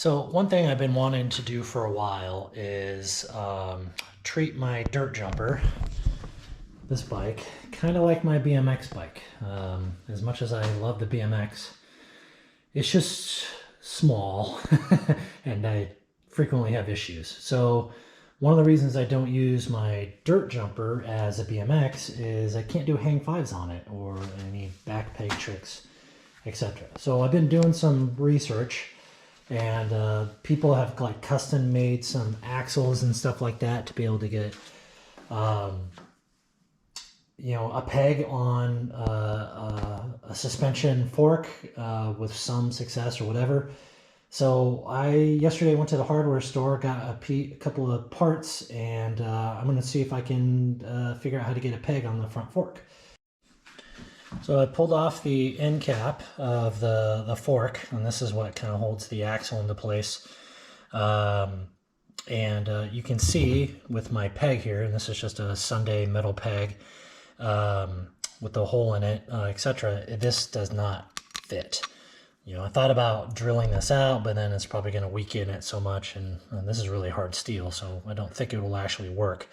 So one thing I've been wanting to do for a while is treat my dirt jumper, this bike, kind of like my BMX bike. As much as I love the BMX, it's just small and I frequently have issues. So one of the reasons I don't use my dirt jumper as a BMX is I can't do hang fives on it or any back peg tricks, etc. So I've been doing some research, and people have like custom made some axles and stuff like that to be able to get a peg on a suspension fork with some success or whatever. So I yesterday went to the hardware store, got a couple of parts, and I'm going to see if I can figure out how to get a peg on the front fork. So I pulled off the end cap of the fork, and this is what kind of holds the axle into place. You can see with my peg here, and this is just a Sunday metal peg with the hole in it, etc. This does not fit. I thought about drilling this out, but then it's probably going to weaken it so much, and this is really hard steel, so I don't think it will actually work.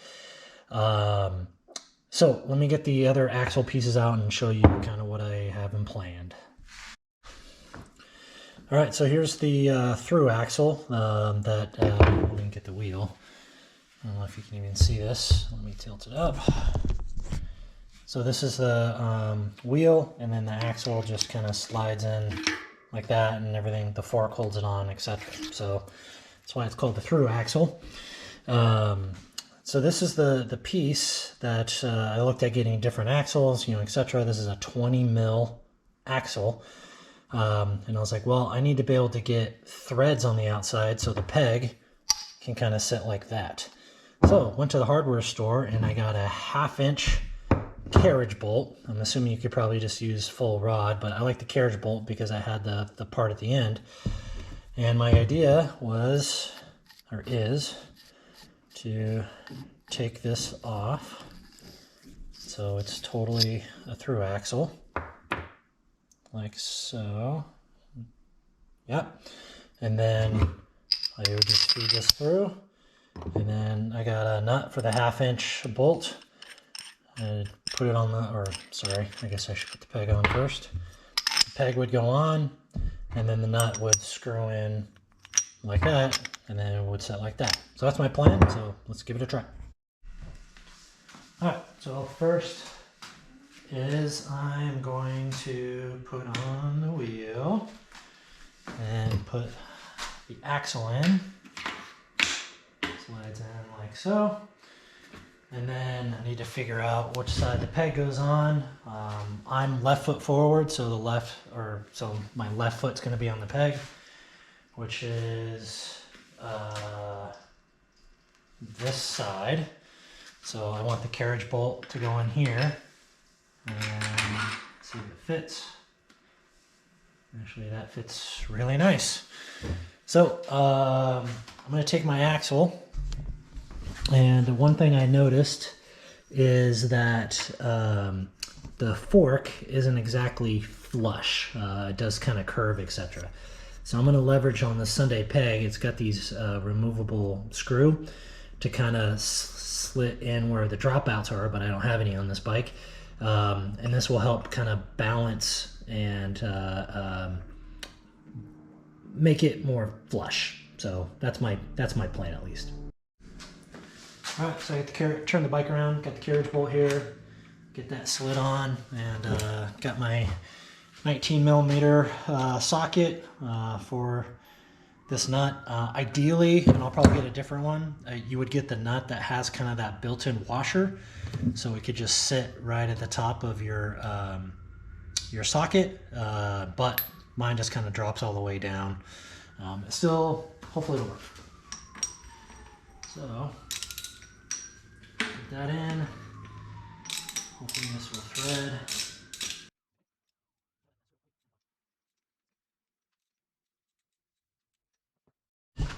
So let me get the other axle pieces out and show you kind of what I have in planned. All right, so here's the through axle let me get the wheel. I don't know if you can even see this. Let me tilt it up. So this is the wheel, and then the axle just kind of slides in like that, and everything, the fork holds it on, etc. So that's why it's called the through axle. So this is the piece that I looked at getting different axles, etc. This is a 20 mil axle. And I was like, well, I need to be able to get threads on the outside so the peg can kind of sit like that. So went to the hardware store and I got a 1/2 inch carriage bolt. I'm assuming you could probably just use full rod, but I like the carriage bolt because I had the part at the end. And my idea was, or is, to take this off so it's totally a through axle, like so. Yep. And then I would just feed this through, and then I got a nut for the 1/2 inch bolt. I'd put it on I guess I should put the peg on first. The peg would go on, and then the nut would screw in like that, and then it would set like that. So that's my plan, so let's give it a try. Alright, so first is I'm going to put on the wheel and put the axle in. Slides in like so. And then I need to figure out which side the peg goes on. I'm left foot forward, so my left foot's going to be on the peg, which is this side. So I want the carriage bolt to go in here and see if it fits. Actually, that fits really nice. So I'm going to take my axle. And one thing I noticed is that the fork isn't exactly flush. It does kind of curve, etc. So I'm going to leverage on the Sunday peg. It's got these removable screw to kind of slit in where the dropouts are, but I don't have any on this bike. And this will help kind of balance and make it more flush. So that's my plan, at least. All right, so I get turn the bike around, got the carriage bolt here, get that slid on, and got my 19 millimeter socket for this nut. Ideally, and I'll probably get a different one, you would get the nut that has kind of that built-in washer, so it could just sit right at the top of your socket, but mine just kind of drops all the way down. Still, hopefully it'll work. So, put that in. Hopefully this will thread.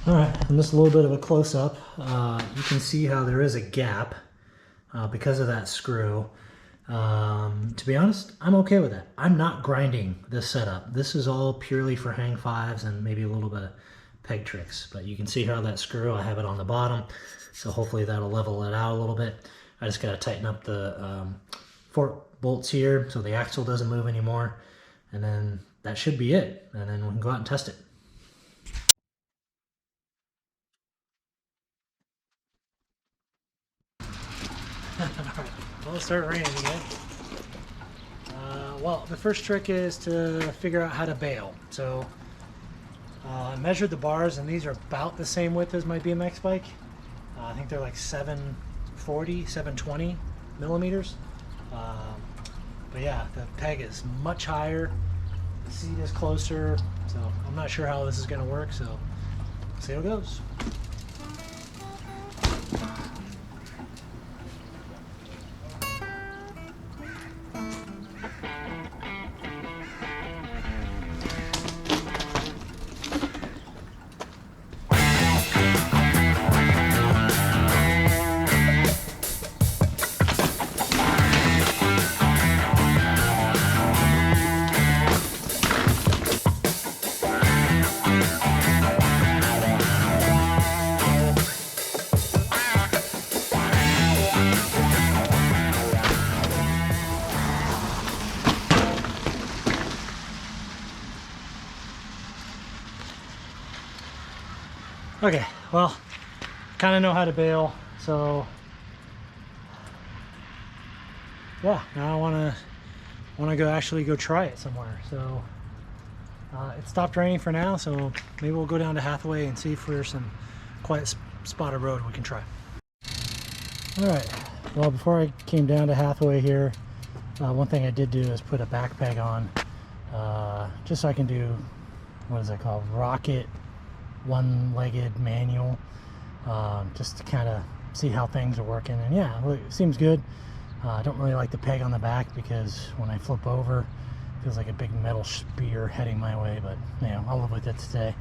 All right, and just a little bit of a close-up. You can see how there is a gap because of that screw. To be honest, I'm okay with that. I'm not grinding this setup. This is all purely for hang fives and maybe a little bit of peg tricks. But you can see how that screw, I have it on the bottom, so hopefully that'll level it out a little bit. I just got to tighten up the fork bolts here so the axle doesn't move anymore, and then that should be it, and then we can go out and test it. Alright, well, it'll start raining again. Well, the first trick is to figure out how to bail. So I measured the bars, and these are about the same width as my BMX bike. I think they're like 740, 720 millimeters. But yeah, the peg is much higher, the seat is closer, so I'm not sure how this is going to work, so we'll see how it goes. Okay, well, kind of know how to bail, so yeah, now I want to go try it somewhere. So it stopped raining for now, so maybe we'll go down to Hathaway and see if there's some quiet spot of road we can try. All right, well, before I came down to Hathaway here, one thing I did do is put a back peg on, just so I can do, what is that called, rocket one-legged manual, just to kind of see how things are working. And yeah, it seems good. I don't really like the peg on the back because when I flip over, it feels like a big metal spear heading my way, but you know, I'll live with it today.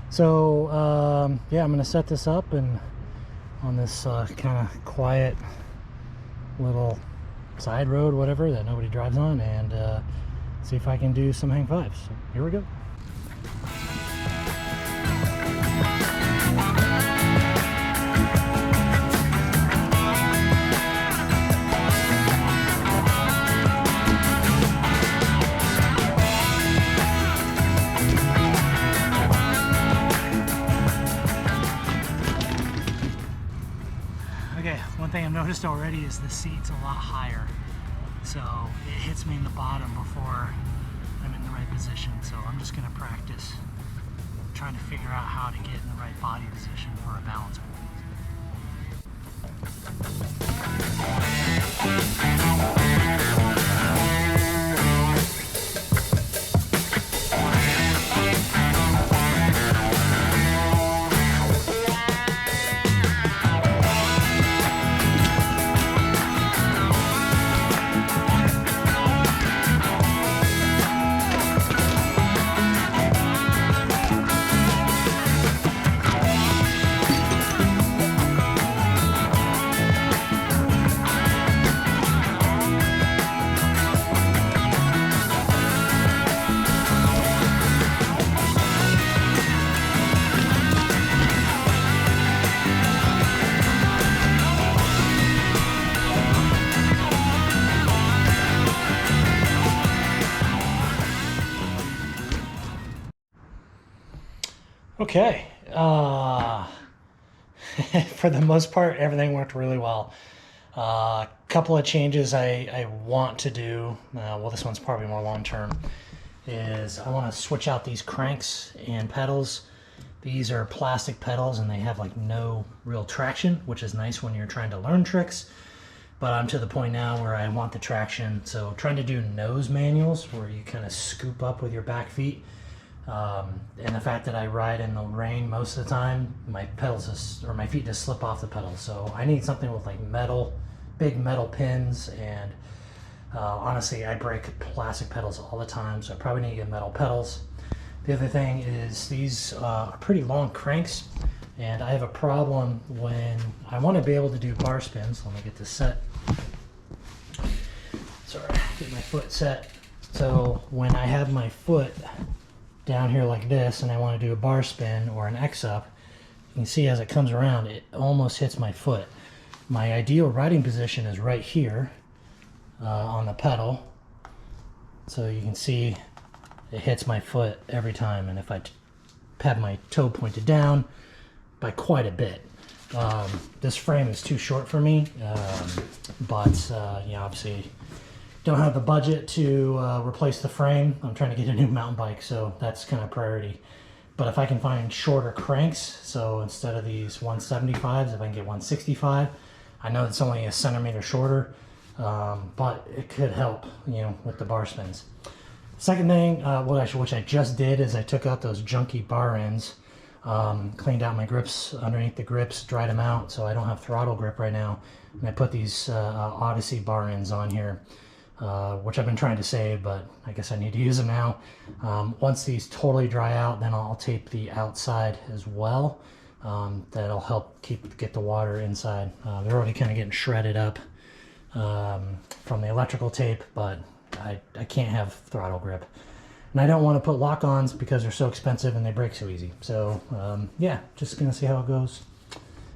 So yeah, I'm gonna set this up and on this kind of quiet little side road, whatever, that nobody drives on, and see if I can do some hang fives. So here we go. Okay, one thing I've noticed already is the seat's a lot higher, so it hits me in the bottom before I'm in the right position. So I'm just going to practice trying to figure out how to get in the right body position for a balance point. Okay, for the most part, everything worked really well. A couple of changes I want to do, well, this one's probably more long-term, is I want to switch out these cranks and pedals. These are plastic pedals and they have like no real traction, which is nice when you're trying to learn tricks. But I'm to the point now where I want the traction, so trying to do nose manuals where you kind of scoop up with your back feet. And the fact that I ride in the rain most of the time, my pedals or my feet just slip off the pedals. So I need something with like big metal pins, and honestly, I break plastic pedals all the time, so I probably need to get metal pedals. The other thing is these are pretty long cranks, and I have a problem when I want to be able to do bar spins. Let me get this set. Sorry, get my foot set. So when I have my foot down here like this and I want to do a bar spin or an X up, you can see as it comes around, it almost hits my foot. My ideal riding position is right here on the pedal. So you can see it hits my foot every time, and if I have my toe pointed down by quite a bit. This frame is too short for me, but you know, obviously don't have the budget to replace the frame. I'm trying to get a new mountain bike, so that's kind of priority. But if I can find shorter cranks, so instead of these 175s, if I can get 165, I know it's only a centimeter shorter, but it could help, you know, with the bar spins. Second thing, which I just did, is I took out those junky bar ends, cleaned out my grips underneath the grips, dried them out, so I don't have throttle grip right now. And I put these Odyssey bar ends on here, which I've been trying to save, but I guess I need to use them now. Once these totally dry out, then I'll tape the outside as well. That'll help get the water inside. They're already kind of getting shredded up from the electrical tape, but I can't have throttle grip. And I don't want to put lock-ons because they're so expensive and they break so easy. So yeah, just gonna see how it goes.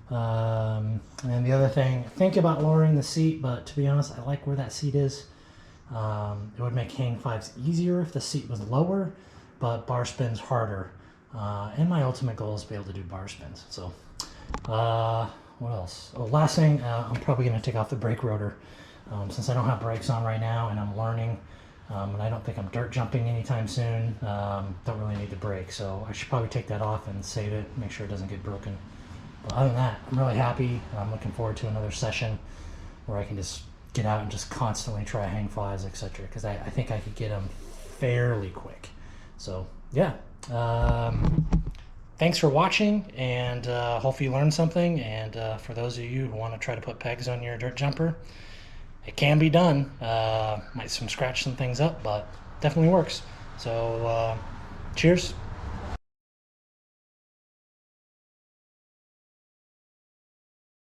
And the other thing, think about lowering the seat, but to be honest, I like where that seat is. It would make hang fives easier if the seat was lower, but bar spins harder. And my ultimate goal is to be able to do bar spins. So what else? Oh, last thing, I'm probably going to take off the brake rotor since I don't have brakes on right now and I'm learning, and I don't think I'm dirt jumping anytime soon. Don't really need the brake, so I should probably take that off and save it, make sure it doesn't get broken. But other than that, I'm really happy. I'm looking forward to another session where I can just get out and just constantly try hang flies, etc. Because I think I could get them fairly quick. So yeah, thanks for watching, and hopefully you learned something. And for those of you who want to try to put pegs on your dirt jumper, it can be done. Might scratch some things up, but definitely works. So cheers.